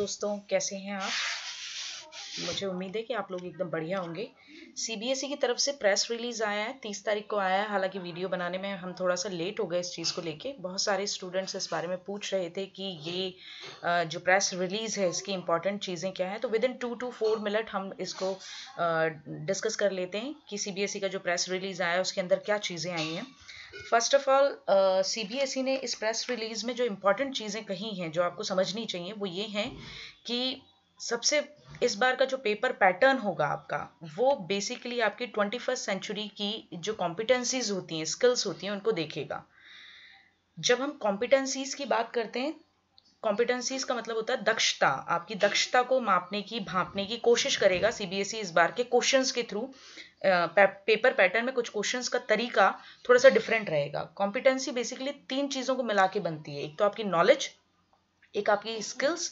दोस्तों, कैसे हैं आप? मुझे उम्मीद है कि आप लोग एकदम बढ़िया होंगे। सीबीएसई की तरफ से प्रेस रिलीज आया है, 30 तारीख को आया है। हालांकि वीडियो बनाने में हम थोड़ा सा लेट हो गए इस चीज़ को लेके। बहुत सारे स्टूडेंट्स इस बारे में पूछ रहे थे कि ये जो प्रेस रिलीज है इसकी इंपॉर्टेंट चीज़ें क्या हैं। तो विद इन 2 to 4 मिनट हम इसको डिस्कस कर लेते हैं कि सीबीएसई का जो प्रेस रिलीज आया है उसके अंदर क्या चीज़ें आई हैं। फर्स्ट ऑफ ऑल, सीबीएसई ने इस प्रेस रिलीज में जो इम्पोर्टेंट चीज़ें कही हैं जो आपको समझनी चाहिए वो ये हैं कि सबसे इस बार का जो पेपर पैटर्न होगा आपका, वो बेसिकली आपकी 21st सेंचुरी की जो कॉम्पिटेंसीज होती हैं, स्किल्स होती हैं, उनको देखेगा। जब हम कॉम्पिटेंसीज की बात करते हैं, कॉम्पिटेंसीज का मतलब होता है दक्षता। आपकी दक्षता को मापने की, भांपने की कोशिश करेगा सीबीएसई इस बार के क्वेश्चंस के थ्रू। पेपर पैटर्न में कुछ क्वेश्चंस का तरीका थोड़ा सा डिफरेंट रहेगा। कॉम्पिटेंसी बेसिकली 3 चीज़ों को मिला के बनती है। एक तो आपकी नॉलेज, एक आपकी स्किल्स,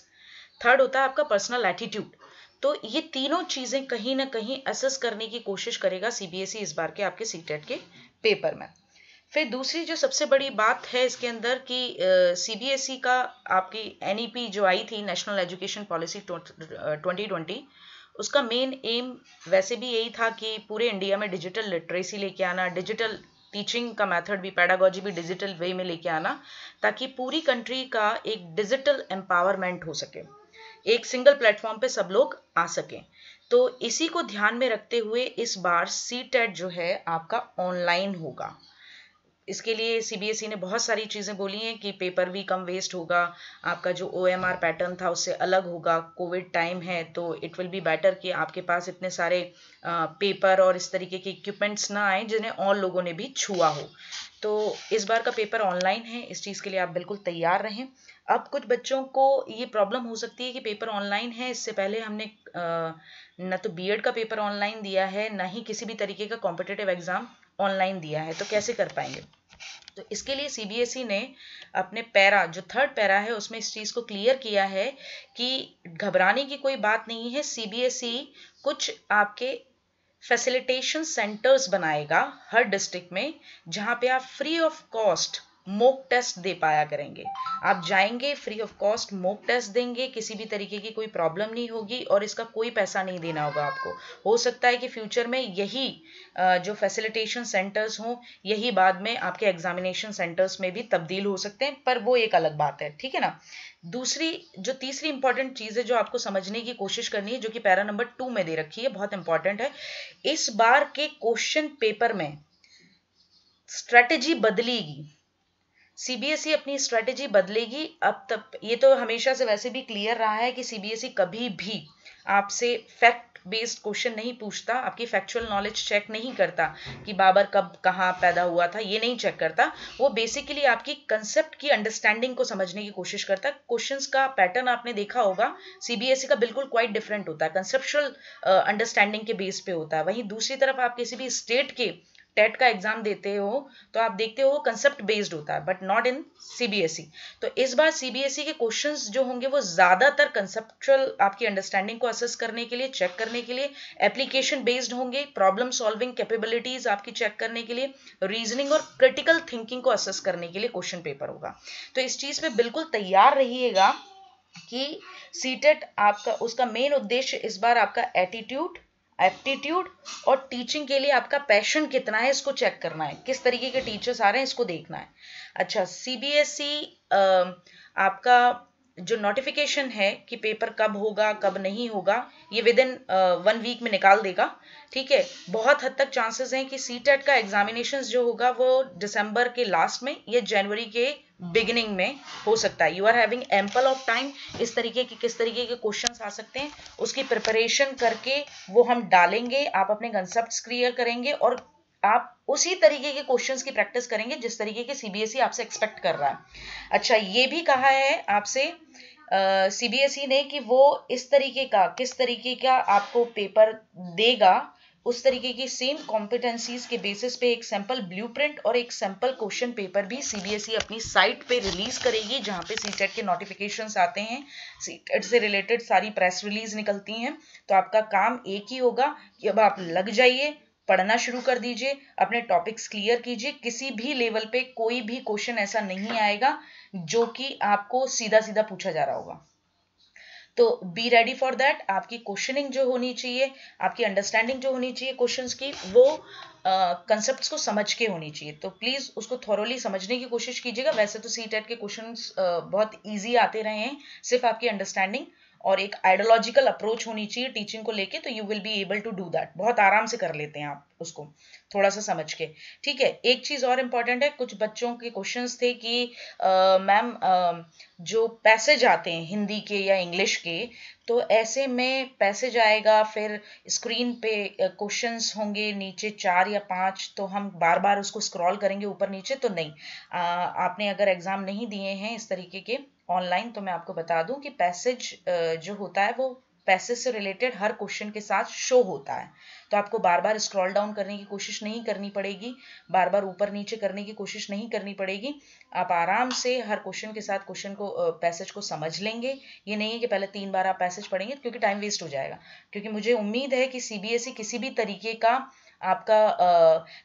थर्ड होता है आपका पर्सनल एटीट्यूड। तो ये तीनों चीज़ें कहीं ना कहीं असेस करने की कोशिश करेगा सीबीएसई इस बार के आपके सीटेट के पेपर में। फिर दूसरी जो सबसे बड़ी बात है इसके अंदर कि सीबीएसई का आपकी एनईपी जो आई थी, नेशनल एजुकेशन पॉलिसी 2020, उसका मेन एम वैसे भी यही था कि पूरे इंडिया में डिजिटल लिटरेसी लेके आना, डिजिटल टीचिंग का मेथड भी, पैडागोजी भी डिजिटल वे में लेके आना, ताकि पूरी कंट्री का एक डिजिटल एम्पावरमेंट हो सके, एक सिंगल प्लेटफॉर्म पे सब लोग आ सकें। तो इसी को ध्यान में रखते हुए इस बार सीटेट जो है आपका ऑनलाइन होगा। इसके लिए सीबीएसई ने बहुत सारी चीज़ें बोली हैं कि पेपर भी कम वेस्ट होगा, आपका जो ओएमआर पैटर्न था उससे अलग होगा। कोविड टाइम है तो इट विल बी बेटर कि आपके पास इतने सारे पेपर और इस तरीके के इक्विपमेंट्स ना आए जिन्हें और लोगों ने भी छुआ हो। तो इस बार का पेपर ऑनलाइन है, इस चीज़ के लिए आप बिल्कुल तैयार रहें। अब कुछ बच्चों को ये प्रॉब्लम हो सकती है कि पेपर ऑनलाइन है, इससे पहले हमने न तो बीएड का पेपर ऑनलाइन दिया है, ना ही किसी भी तरीके का कॉम्पिटिटिव एग्जाम ऑनलाइन दिया है, तो कैसे कर पाएंगे। तो इसके लिए सीबीएसई ने अपने पैरा, जो थर्ड पैरा है, उसमें इस चीज़ को क्लियर किया है कि घबराने की कोई बात नहीं है। सीबीएसई कुछ आपके फैसिलिटेशन सेंटर्स बनाएगा हर डिस्ट्रिक्ट में, जहां पे आप free of cost mock test दे पाया करेंगे। आप जाएंगे, free of cost mock test देंगे, किसी भी तरीके की कोई प्रॉब्लम नहीं होगी और इसका कोई पैसा नहीं देना होगा आपको। हो सकता है कि फ्यूचर में यही जो फैसिलिटेशन सेंटर्स हों, यही बाद में आपके एग्जामिनेशन सेंटर्स में भी तब्दील हो सकते हैं, पर वो एक अलग बात है, ठीक है ना। दूसरी जो तीसरी इंपॉर्टेंट चीज है जो आपको समझने की कोशिश करनी है, जो कि पैरा नंबर 2 में दे रखी है, बहुत इंपॉर्टेंट है। इस बार के क्वेश्चन पेपर में स्ट्रेटेजी बदलेगी। सीबीएसई अपनी स्ट्रेटेजी बदलेगी। अब तक ये तो हमेशा से वैसे भी क्लियर रहा है कि सीबीएसई कभी भी आपसे फैक्ट बेस्ड क्वेश्चन नहीं पूछता, आपकी फैक्चुअल नॉलेज चेक नहीं करता कि बाबर कब कहाँ पैदा हुआ था, ये नहीं चेक करता। वो बेसिकली आपकी कंसेप्ट की अंडरस्टैंडिंग को समझने की कोशिश करता है। क्वेश्चंस का पैटर्न आपने देखा होगा, सीबीएसई का बिल्कुल क्वाइट डिफरेंट होता है, कंसेप्चुअल अंडरस्टैंडिंग के बेस पे होता है। वहीं दूसरी तरफ आप किसी भी स्टेट के टेट का एग्जाम देते हो तो आप देखते हो कंसेप्ट बेस्ड होता है, बट नॉट इन सीबीएसई। तो इस बार सीबीएसई के क्वेश्चंस जो होंगे वो ज्यादातर कंसेप्चुअल आपकी अंडरस्टैंडिंग को असेस करने के लिए, चेक करने के लिए, एप्लीकेशन बेस्ड होंगे, प्रॉब्लम सॉल्विंग कैपेबिलिटीज आपकी चेक करने के लिए, रीजनिंग और क्रिटिकल थिंकिंग को असेस करने के लिए क्वेश्चन पेपर होगा। तो इस चीज पे बिल्कुल तैयार रहिएगा कि सीटेट आपका, उसका मेन उद्देश्य इस बार आपका एटीट्यूड, एप्टीट्यूड और टीचिंग के लिए आपका पैशन कितना है इसको चेक करना है, किस तरीके के टीचर्स आ रहे हैं इसको देखना है। अच्छा, सीबीएसई आपका जो नोटिफिकेशन है कि पेपर कब होगा कब नहीं होगा, ये विद इन 1 वीक में निकाल देगा, ठीक है। बहुत हद तक चांसेस हैं कि सीटेट का एग्जामिनेशन जो होगा वो दिसंबर के लास्ट में या जनवरी के बिगिनिंग में हो सकता है। You are having ample of time. इस तरीके के किस तरीके के क्वेश्चंस आ सकते हैं उसकी प्रिपरेशन करके वो हम डालेंगे। आप अपने कंसेप्ट्स क्लियर करेंगे और आप उसी तरीके के क्वेश्चंस की प्रैक्टिस करेंगे जिस तरीके के सीबीएसई आपसे एक्सपेक्ट कर रहा है। अच्छा, ये भी कहा है आपसे सीबीएसई ने कि वो इस तरीके का, किस तरीके का आपको पेपर देगा, उस तरीके की सेम कॉम्पिटेंसीज के बेसिस पे एक सैंपल ब्लूप्रिंट और एक सैंपल क्वेश्चन पेपर भी सीबीएसई अपनी साइट पे रिलीज करेगी, जहां पे सीटेट के नोटिफिकेशंस आते हैं, सीटेट से रिलेटेड सारी प्रेस रिलीज निकलती हैं। तो आपका काम एक ही होगा कि अब आप लग जाइए, पढ़ना शुरू कर दीजिए, अपने टॉपिक्स क्लियर कीजिए। किसी भी लेवल पे कोई भी क्वेश्चन ऐसा नहीं आएगा जो कि आपको सीधा सीधा पूछा जा रहा होगा। तो बी रेडी फॉर दैट। आपकी क्वेश्चनिंग जो होनी चाहिए, आपकी अंडरस्टैंडिंग जो होनी चाहिए क्वेश्चंस की, वो कंसेप्ट्स को समझ के होनी चाहिए। तो प्लीज उसको थॉरोली समझने की कोशिश कीजिएगा। वैसे तो सीटेट के क्वेश्चंस बहुत इजी आते रहे हैं, सिर्फ आपकी अंडरस्टैंडिंग और एक आइडियोलॉजिकल अप्रोच होनी चाहिए टीचिंग को लेके, तो you will be able to do that. बहुत आराम से कर लेते हैं आप उसको थोड़ा सा समझ के। ठीक है, एक चीज और इम्पॉर्टेंट है, कुछ बच्चों के क्वेश्चंस थे कि मैम जो पैसेज आते हैं हिंदी के या इंग्लिश के, तो ऐसे में पैसेज आएगा, फिर स्क्रीन पे क्वेश्चंस होंगे नीचे 4 या 5, तो हम बार बार उसको स्क्रॉल करेंगे ऊपर नीचे, तो नहीं। आपने अगर एग्जाम नहीं दिए हैं इस तरीके के ऑनलाइन, तो मैं आपको बता दूं कि पैसेज जो होता है वो पैसेज से रिलेटेड हर क्वेश्चन के साथ शो होता है। तो आपको बार बार स्क्रॉल डाउन करने की कोशिश नहीं करनी पड़ेगी, बार बार ऊपर नीचे करने की कोशिश नहीं करनी पड़ेगी। आप आराम से हर क्वेश्चन के साथ क्वेश्चन को पैसेज को समझ लेंगे। ये नहीं है कि पहले 3 बार आप पैसेज पढ़ेंगे, क्योंकि टाइम वेस्ट हो जाएगा। क्योंकि मुझे उम्मीद है कि सीबीएसई किसी भी तरीके का आपका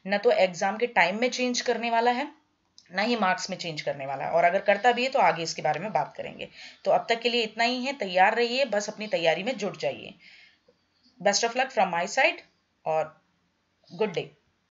न तो एग्जाम के टाइम में चेंज करने वाला है, ना ही मार्क्स में चेंज करने वाला है, और अगर करता भी है तो आगे इसके बारे में बात करेंगे। तो अब तक के लिए इतना ही है। तैयार रहिए, बस अपनी तैयारी में जुट जाइए। Best of luck from my side और गुड डे।